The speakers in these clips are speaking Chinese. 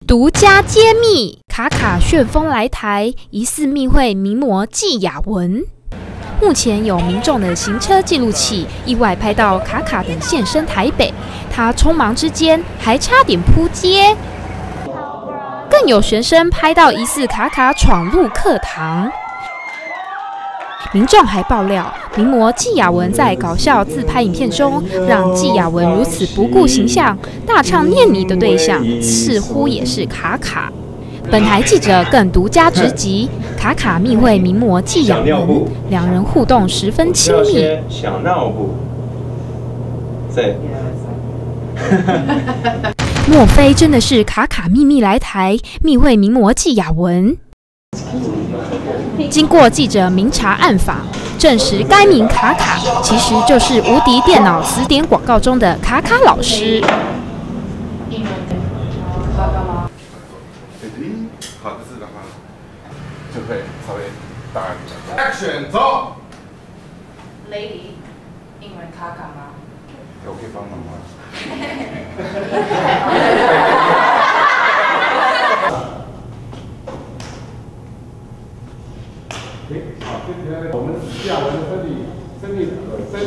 独家揭秘：卡卡旋风来台，疑似密会名模纪雅雯。目前有民众的行车记录器意外拍到卡卡等现身台北，他匆忙之间还差点扑街。更有学生拍到疑似卡卡闯入课堂。民众还爆料，名模纪雅雯在搞笑自拍影片中，让纪雅雯如此不顾形象，大唱念你的对象似乎也是卡卡。本台记者更独家直击卡卡密会名模纪雅雯，两人互动十分亲密。小尿布，对。莫非真的是卡卡秘密来台密会名模纪雅雯？经过记者明查暗访，证实该名卡卡其实就是无敌电脑词典广告中的卡卡老师。好的字的话，就会稍微大一点。Action， 走。Lady， 英文卡卡吗？我可以帮忙吗？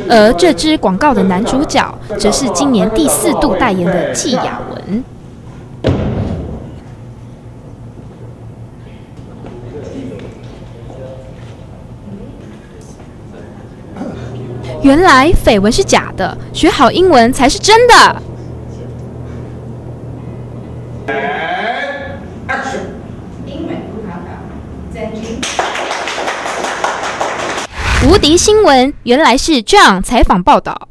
而这支广告的男主角，则是今年第4度代言的纪雅雯。原来绯闻是假的，学好英文才是真的。英文卡卡，再见。无敌新闻原来是这样采访报道。